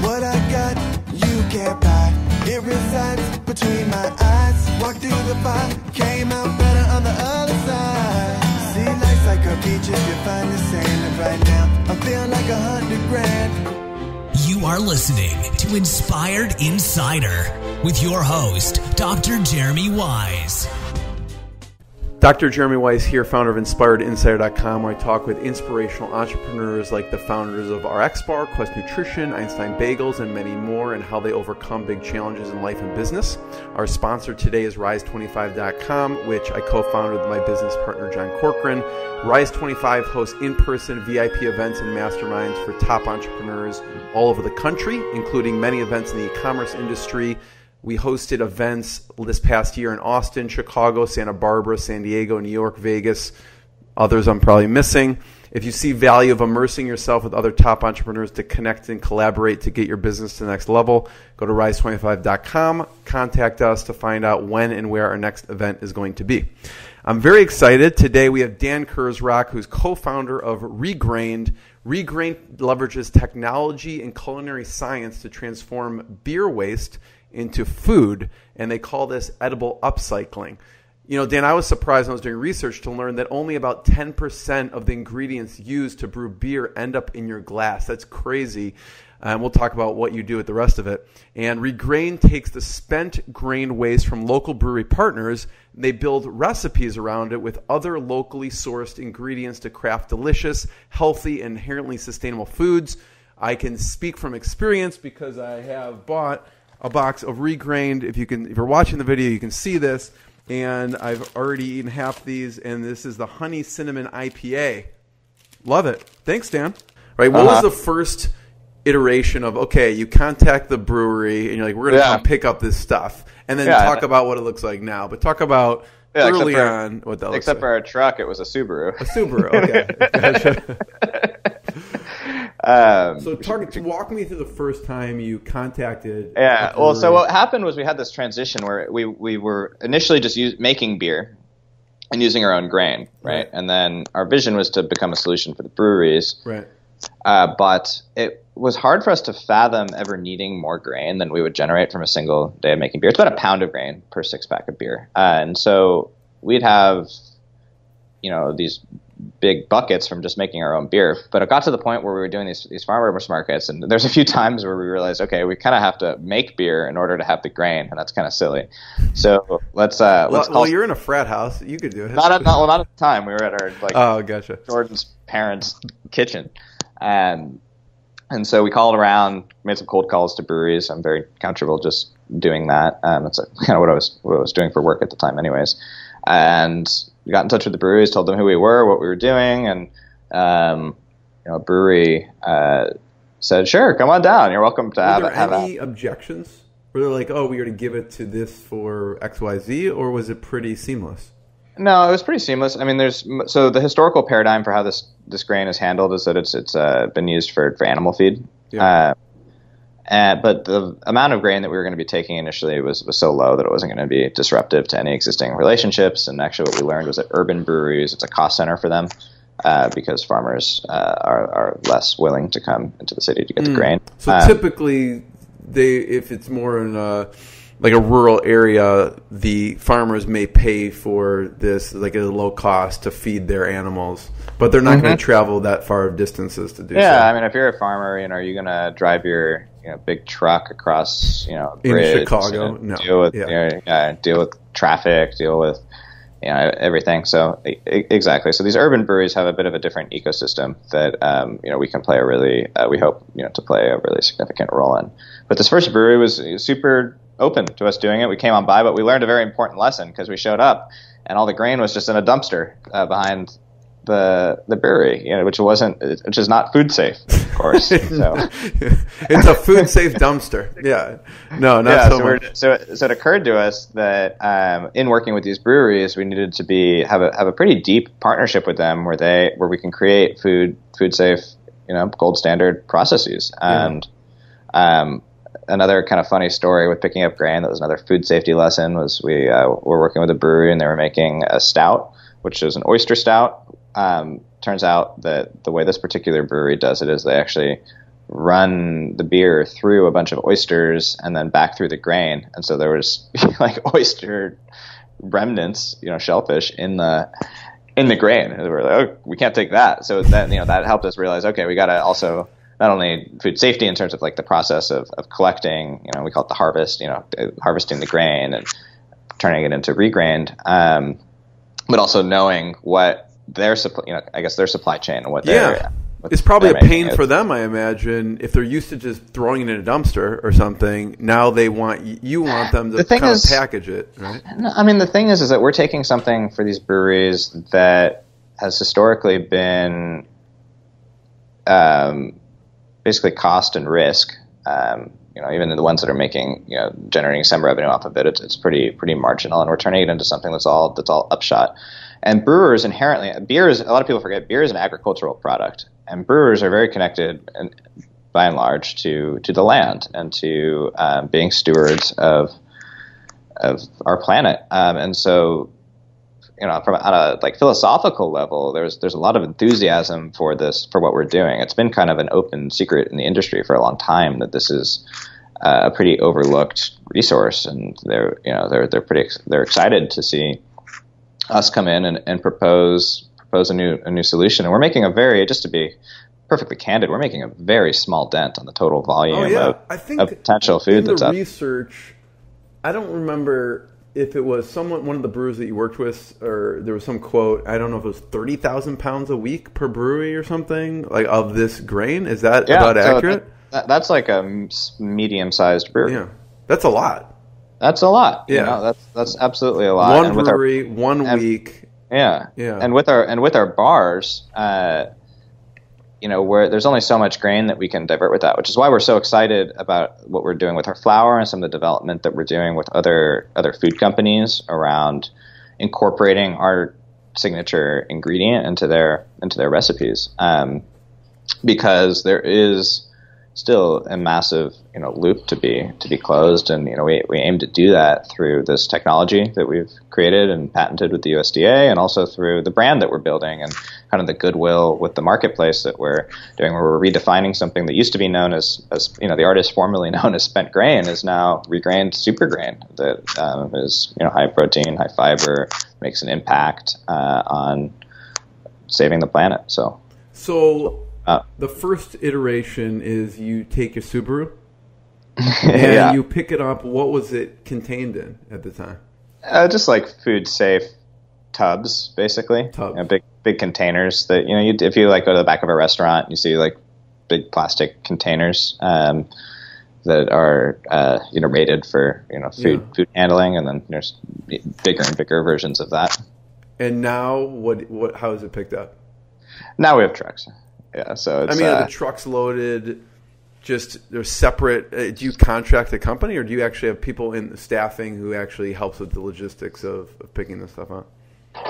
What I got, you can't buy. It resides between my eyes. Walked through the fire, came out better on the other side. See, life's like a beach if you find the sand. And right now, I feel like 100 grand. You are listening to Inspired Insider with your host, Dr. Jeremy Wise. Dr. Jeremy Wise here, founder of InspiredInsider.com, where I talk with inspirational entrepreneurs like the founders of RxBar, Quest Nutrition, Einstein Bagels, and many more, and how they overcome big challenges in life and business. Our sponsor today is Rise25.com, which I co-founded with my business partner, John Corcoran. Rise25 hosts in-person VIP events and masterminds for top entrepreneurs all over the country, including many events in the e-commerce industry. We hosted events this past year in Austin, Chicago, Santa Barbara, San Diego, New York, Vegas. Others I'm probably missing. If you see value of immersing yourself with other top entrepreneurs to connect and collaborate to get your business to the next level, go to rise25.com. Contact us to find out when and where our next event is going to be. I'm very excited. Today we have Dan Kurzrock, who's co-founder of ReGrained. ReGrained leverages technology and culinary science to transform beer waste into food, and they call this edible upcycling. You know, Dan, I was surprised when I was doing research to learn that only about 10% of the ingredients used to brew beer end up in your glass. That's crazy. And we'll talk about what you do with the rest of it. And ReGrained takes the spent grain waste from local brewery partners, and they build recipes around it with other locally sourced ingredients to craft delicious, healthy, and inherently sustainable foods. I can speak from experience because I have bought a box of ReGrained. If you're watching the video, you can see this. And I've already eaten half these, and this is the Honey Cinnamon IPA. Love it. Thanks, Dan. Right, what was the first iteration of, okay, you contact the brewery, and you're like, we're going to come pick up this stuff, and then talk about what it looks like now. But talk about early on what that looks like. Except for our truck, it was a Subaru. A Subaru, okay. Gotcha. So walk me through the first time you contacted. Yeah, well, so what happened was we had this transition where we were initially just making beer and using our own grain, right? And then our vision was to become a solution for the breweries. Right. But it was hard for us to fathom ever needing more grain than we would generate from a single day of making beer. It's about a pound of grain per 6-pack of beer. And so we'd have, these big buckets from just making our own beer. But it got to the point where we were doing these farmers markets, and there's a few times where we realized, okay, we kind of have to make beer in order to have the grain, and that's kind of silly. So let's you're in a frat house. You could do it. Not at the time. We were at our gotcha. Jordan's parents' kitchen. And so we called around, made some cold calls to breweries. I'm very comfortable just doing that. That's kind of what I was doing for work at the time anyways. And we got in touch with the breweries, told them who we were, what we were doing, and a brewery said, "Sure, come on down. You're welcome to have it." Were there any objections? Were they like, "Oh, we are to give it to this for XYZ," or was it pretty seamless? No, it was pretty seamless. I mean, so the historical paradigm for how this grain is handled is that it's been used for animal feed. Yeah. But the amount of grain that we were going to be taking initially was so low that it wasn't going to be disruptive to any existing relationships. And actually what we learned was that urban breweries, it's a cost center for them because farmers are less willing to come into the city to get the grain. So typically, if it's more in a rural area, the farmers may pay for this like at a low cost to feed their animals, but they're not going to travel that far of distances to do so. Yeah, I mean, if you're a farmer, are you going to drive your big truck across bridge, in Chicago? No. Deal with traffic, deal with everything. So exactly. So these urban breweries have a bit of a different ecosystem that we can play we hope to play a really significant role in. But this first brewery was super open to us doing it. We came on by, but we learned a very important lesson because we showed up and all the grain was just in a dumpster behind the brewery, which is not food safe, of course. So it's a food safe dumpster. Yeah, no, not so much. So it occurred to us that in working with these breweries, we needed to have a pretty deep partnership with them, where we can create food safe, gold standard processes. And another kind of funny story with picking up grain that was another food safety lesson was we were working with a brewery and they were making a stout, which is an oyster stout. Turns out that the way this particular brewery does it is they actually run the beer through a bunch of oysters and then back through the grain. And so there was like oyster remnants, shellfish in the grain. And we were like, oh, we can't take that. So that, that helped us realize, okay, we got to also not only food safety in terms of like the process of collecting, we call it the harvest, harvesting the grain and turning it into regrained, but also knowing what their supply, I guess their supply chain and what it's probably a pain for them, I imagine, if they're used to just throwing it in a dumpster or something. Now they want them to kind of package it, right? I mean, the thing is that we're taking something for these breweries that has historically been basically cost and risk. Even the ones that are making, generating some revenue off of it, it's pretty marginal, and we're turning it into something that's all upshot. And brewers inherently, a lot of people forget, beer is an agricultural product, and brewers are very connected, and by and large, to the land and to being stewards of our planet. And so, from on a like philosophical level, there's a lot of enthusiasm for what we're doing. It's been kind of an open secret in the industry for a long time that this is a pretty overlooked resource, and they're excited to see us come in and propose a new solution. And we're making just to be perfectly candid, we're making a very small dent on the total volume of potential food that's up. Research, I don't remember if it was one of the brewers that you worked with, or there was some quote, I don't know if it was 30,000 pounds a week per brewery or something, like of this grain. Is that about accurate? That's like a medium-sized brewery. Yeah, that's a lot. That's a lot. Yeah, that's absolutely a lot. One brewery, 1 week. Yeah. And with our bars, where there's only so much grain that we can divert with that, which is why we're so excited about what we're doing with our flour and some of the development that we're doing with other food companies around incorporating our signature ingredient into their recipes, because there is still a massive loop to be closed, and we aim to do that through this technology that we've created and patented with the USDA, and also through the brand that we're building and kind of the goodwill with the marketplace that we're doing, where we're redefining something that used to be known as the artist formerly known as spent grain is now regrained super grain that is high protein, high fiber, makes an impact on saving the planet. So the first iteration is you take your Subaru and you pick it up. What was it contained in at the time? Just like food safe tubs, basically. Big containers that if you like go to the back of a restaurant, you see like big plastic containers that are rated for food handling, and then there's bigger and bigger versions of that. And now, how is it picked up? Now we have trucks. Yeah, so it's, are the trucks loaded? They're separate. Do you contract a company, or do you actually have people in the staffing who actually helps with the logistics of picking this stuff up?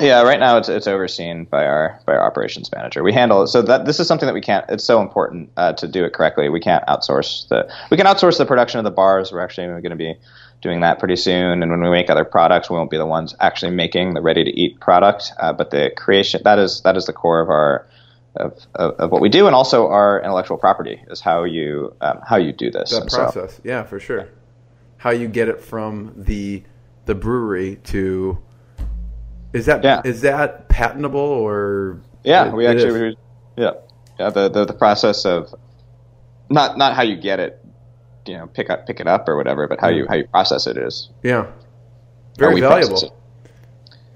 Yeah, right now it's overseen by our operations manager. We handle it, so that this is something that we can't. It's so important to do it correctly. We can't outsource We can outsource the production of the bars. We're actually going to be doing that pretty soon. And when we make other products, we won't be the ones actually making the ready to eat product. But the creation that is the core of our. Of what we do, and also our intellectual property is how you do this. That process, yeah, for sure. How you get it from the brewery to is that patentable or? Yeah, the process of not how you get it, pick it up or whatever, but how you process it is. Yeah, very valuable.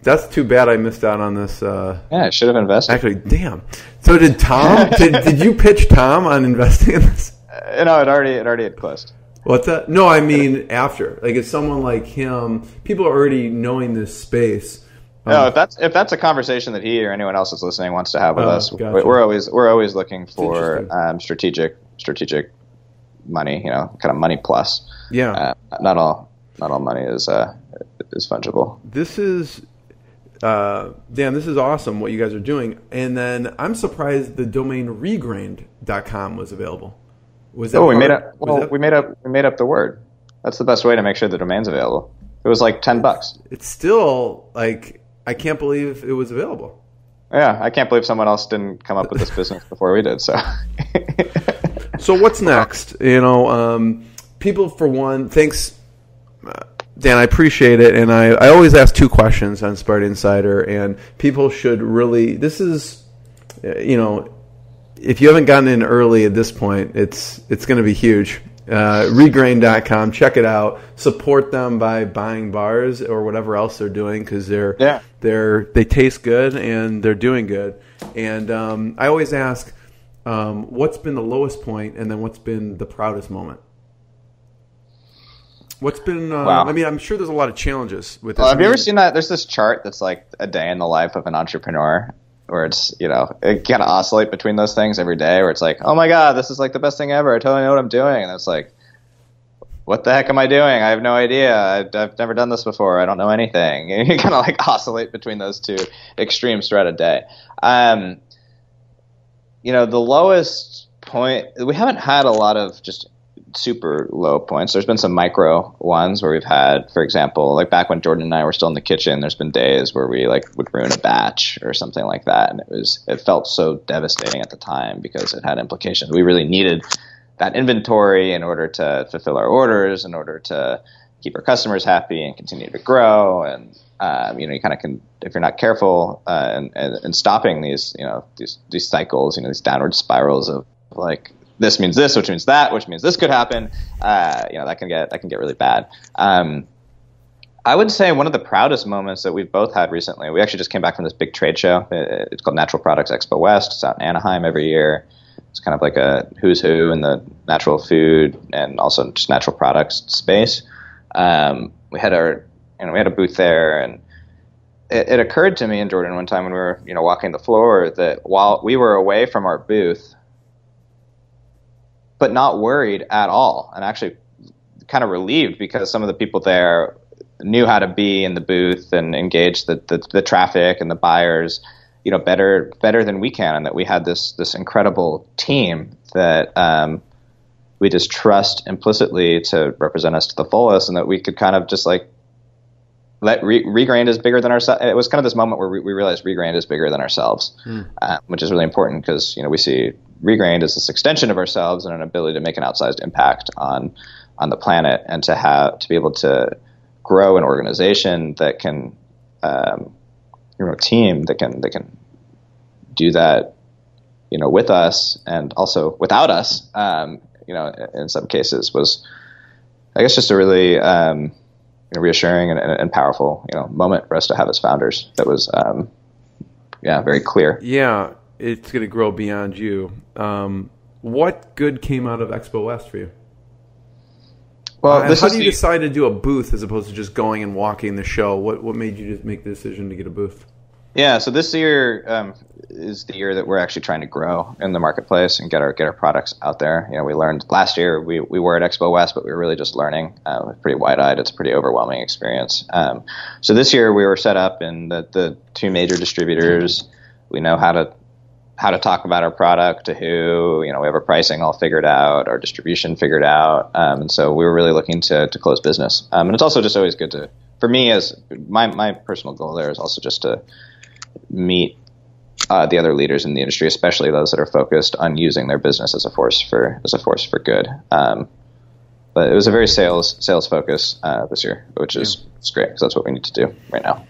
That's too bad I missed out on this. I should have invested. Actually, damn. So did Tom? did you pitch Tom on investing in this? No, it already had closed. What's that? No, I mean after. Like, if someone like him, people are already knowing this space. No, if that's a conversation that he or anyone else that's listening wants to have with us, gotcha. We're always looking for strategic money. Kind of money plus. Yeah. Not all money is fungible. This is. Dan, this is awesome what you guys are doing. And then I'm surprised the domain regrained.com was available. Was that we made up the word. That's the best way to make sure the domain's available. It was like $10. It's still like, I can't believe it was available. Yeah, I can't believe someone else didn't come up with this business before we did. So So what's next? People, for one, thanks, Dan, I appreciate it. And I always ask two questions on Inspired Insider, and people should really, this is, if you haven't gotten in early at this point, it's going to be huge. ReGrained.com, check it out. Support them by buying bars or whatever else they're doing, because they taste good and they're doing good. And I always ask, what's been the lowest point, and then what's been the proudest moment? What's been? Wow. I mean, I'm sure there's a lot of challenges with this. Well, have you ever seen that? There's this chart that's like a day in the life of an entrepreneur, where it's, it kind of oscillate between those things every day, where it's like, oh my God, this is like the best thing ever. I totally know what I'm doing. And it's like, what the heck am I doing? I have no idea. I've never done this before. I don't know anything. And you kind of like oscillate between those two extremes throughout a day. The lowest point, we haven't had a lot of just super low points. There's been some micro ones where we've had, for example, like back when Jordan and I were still in the kitchen, there's been days where we would ruin a batch or something like that. And it felt so devastating at the time because it had implications. We really needed that inventory in order to fulfill our orders, in order to keep our customers happy and continue to grow. And, you kind of can, if you're not careful, and stopping these cycles, these downward spirals of like, this means this, which means that, which means this could happen. That can get really bad. I would say one of the proudest moments that we've both had recently, we actually just came back from this big trade show. It's called Natural Products Expo West. It's out in Anaheim every year. It's kind of like a who's who in the natural food and also just natural products space. We had a booth there, and it occurred to me and Jordan one time when we were, walking the floor, that while we were away from our booth, but not worried at all, and actually kind of relieved because some of the people there knew how to be in the booth and engage the traffic and the buyers, better than we can, and that we had this incredible team that we just trust implicitly to represent us to the fullest, and that we could kind of just like let ReGrained is bigger than ourselves. It was kind of this moment where we realized ReGrained is bigger than ourselves, which is really important because we see ReGrained as this extension of ourselves and an ability to make an outsized impact on the planet, and to be able to grow an organization that can, team that can do that, with us and also without us, in some cases was, I guess, just a really reassuring and powerful moment for us to have as founders. That was very clear. Yeah. It's going to grow beyond you. What good came out of Expo West for you? Well, how do you decide to do a booth as opposed to just going and walking the show? What made you just make the decision to get a booth? Yeah, so this year is the year that we're actually trying to grow in the marketplace and get our products out there. We learned last year we were at Expo West, but we were really just learning. Pretty wide-eyed. It's a pretty overwhelming experience. So this year we were set up in the two major distributors. We know how to talk about our product to who, we have our pricing all figured out, our distribution figured out. And so we were really looking to close business. And it's also just always good to, for me, as my personal goal there is also just to meet the other leaders in the industry, especially those that are focused on using their business as a force for good. But it was a very sales focus this year, which is great because that's what we need to do right now.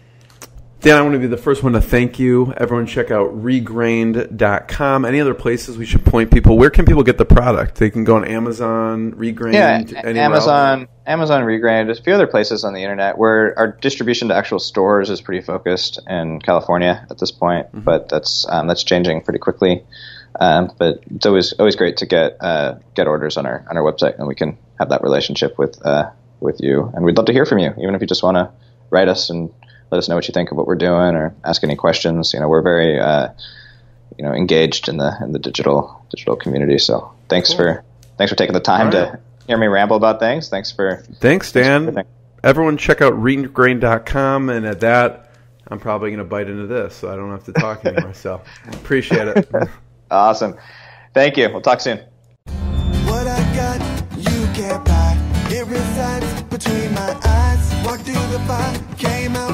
Dan, I want to be the first one to thank you. Everyone check out regrained.com. Any other places we should point people? Where can people get the product? They can go on Amazon, ReGrained, Amazon, ReGrained. There's a few other places on the internet where our distribution to actual stores is pretty focused in California at this point, but that's changing pretty quickly. But it's always great to get orders on our website, and we can have that relationship with you. And we'd love to hear from you, even if you just want to write us and let us know what you think of what we're doing or ask any questions. We're very, engaged in the digital community. So thanks for taking the time to hear me ramble about things. Thanks, Dan. Everyone check out regrained.com. And at that, I'm probably going to bite into this, so I don't have to talk anymore. So appreciate it. Awesome. Thank you. We'll talk soon. What I got, you can't buy. It resides between my eyes. Walked through the fire, came out.